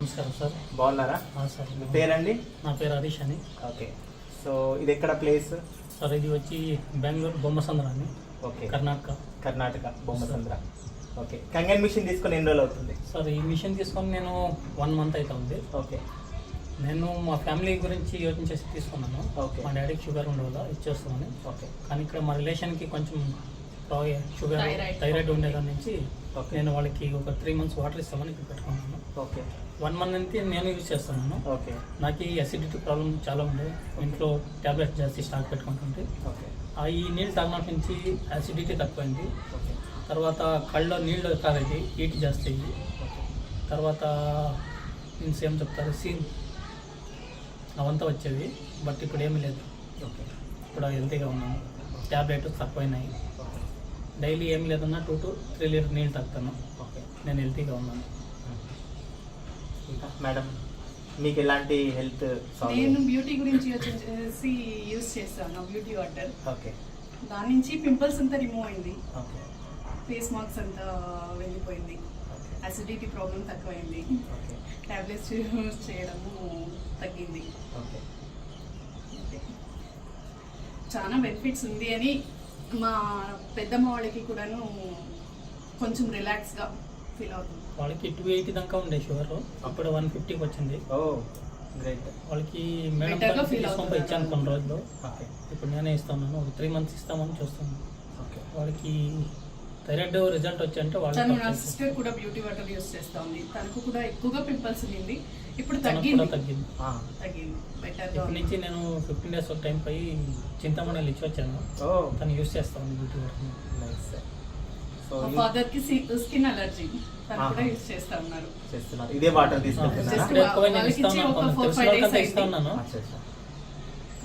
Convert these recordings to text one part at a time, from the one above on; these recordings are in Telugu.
నమస్కారం సార్. బాగున్నారా? సార్. మీ పేరండి? నా పేరు హరీష్ అని. ఓకే. సో ఇది ఎక్కడ ప్లేస్? సార్ ఇది వచ్చి బెంగళూరు బొమ్మసంద్ర అని. ఓకే. కర్ణాటక బొమ్మసంద్ర. ఓకే. కంగన్ మిషన్ తీసుకొని ఎన్ని రోజులు అవుతుంది? సార్ ఈ మిషన్ తీసుకొని నేను 1 month అవుతుంది. ఓకే. నేను మా ఫ్యామిలీ గురించి యోచించేసి తీసుకున్నాను. ఓకే. మా డాడీకి షుగర్ ఉండే వల్ల ఇచ్చేస్తున్నాను. ఓకే. కానీ ఇక్కడ మా రిలేషన్కి కొంచెం షుగర్ థైరాయిడ్ ఉండేదాని నుంచి నేను వాళ్ళకి ఒక 3 months వాటర్ ఇస్తామని ఇక్కడ పెట్టుకున్నాను. ఓకే. 1 month నుంచి నేను యూజ్ చేస్తున్నాను. ఓకే. నాకు ఈ అసిడిటీ ప్రాబ్లం చాలా ఉంది. ఇంట్లో ట్యాబ్లెట్స్ జాస్తి స్టాక్ పెట్టుకుంటుంటే ఓకే. ఈ నీళ్ళు తాగినప్పటి నుంచి అసిడిటీ తక్కువైంది. ఓకే. తర్వాత కళ్ళలో నీళ్ళు కారేది, హీట్ జాస్తి అయ్యి, తర్వాత మీన్స్ ఏం చెప్తారు సీన్ అవంతా వచ్చేవి. బట్ ఇప్పుడు ఏమీ లేదు. ఓకే. ఇప్పుడు హెల్తీగా ఉన్నాను. ట్యాబ్లెట్ తక్కువైనాయి. డైలీ ఏం లేదన్నా 2 to 3 లీటర్ నీళ్ళు తాగుతాను. ఓకే. నేను హెల్తీగా ఉన్నాను. ఇంకా మేడం మీకు ఎలాంటి హెల్త్? నేను బ్యూటీ గురించి వచ్చేసి యూజ్ చేస్తాను బ్యూటీ వాటర్. ఓకే. దాని నుంచి పింపుల్స్ అంతా రిమూవ్ అయింది. ఓకే. ఫేస్ మార్క్స్ అంతా వెళ్ళిపోయింది. అసిడిటీ ప్రాబ్లం తక్కువైంది. ఓకే. టాబ్లెట్స్ యూజ్ చేయడము తగ్గింది. ఓకే. చాలా బెనిఫిట్స్ ఉంది అని మా పెద్దమ్మ వాళ్ళకి కూడాను కొంచెం రిలాక్స్గా ఫీల్ అవుతుంది. వాళ్ళకి 280 దాకా ఉండే షుగర్, అప్పుడు 150కి వచ్చింది. ఓ గ్రేట్. వాళ్ళకి మేడం Better గా feel తీసుకొని అవుతుంది. ఇచ్చాను కొన్ని రోజులు. ఓకే. ఇప్పుడు నేనే ఇస్తున్నాను. ఒక 3 months ఇస్తామని చూస్తున్నాను. ఓకే. వాళ్ళకి థైరాయిడ్ రిజల్ట్ వచ్చంటే తను వాళ్ళు నా సిస్టర్ కూడా బ్యూటీ వాటర్ యూజ్ చేస్తా ఉంది. తనకు కూడా ఎక్కువగా పింపుల్స్ ఉంది. ఇప్పుడు కూడా తగ్గింది. తగ్గింది. బెటర్గా ఇప్పటి నుంచి నేను 15 days ఒక టైం పోయి చింతమణి ఇచ్చి వచ్చాను. ఓ తను యూజ్ చేస్తాను బ్యూటీ వాటర్. నైస్. సో మా ఫాదర్ కి స్కిన్ అలర్జీ, తను కూడా యూజ్ చేస్తా ఉన్నారు. చేస్తున్నారు. ఇదే వాటర్ తీసుకుంటున్నారా? ఇప్పుడు ఎక్కువ నేను ఇస్తా ఉన్నాను. ఒక 4-5 తెలిసిన వాళ్ళకంతా days ఇస్తా ఉన్నాను. అచ్చా, అచ్చా.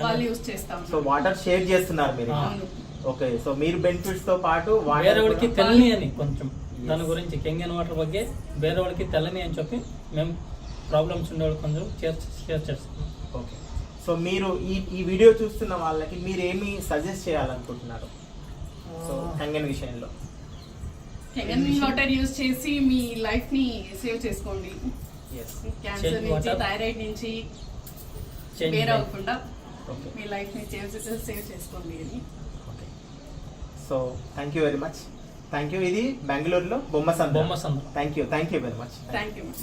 వాళ్ళు యూజ్ చేస్తా సో ఉన్నారు. వాటర్ షేర్ చేస్తున్నారు మీరు? అవును. ఓకే. సో మీరు బెనిఫిట్స్ తో పాటు వేరే వాళ్ళకి కూడా- తెల్లని అని కొంచెం దాని గురించి కెంగన్ వాటర్ ಬಗ್ಗೆ వేరే వాళ్ళకి తెల్లని అని చెప్పి మేము ప్రాబ్లమ్స్ ఉండేవాళ్ళు కొంచెం షేర్ చేస్తున్నాం. ఓకే. సో మీరు ఈ వీడియో చూస్తున్న వాళ్ళకి మీరు ఏమి సజెస్ట్ చేయాలనుకుంటున్నారు? సో కంగన్ విషయంలో హెగన్ వాటర్ యూజ్ చేసి మీ లైఫ్ ని సేవ్ చేసుకోండి. ఎస్. క్యాన్సర్ Change నుంచి, water. థైరాయిడ్ నుంచి Change వేరే life. అవ్వకుండా ఓకే. మీ లైఫ్ ని సేవ్ చేసుకోండి అని. Okay. So thank you very much. Thank you. ఇది బెంగళూరులో Bommasandra. Bommasandra. Thank you very much. Thank you.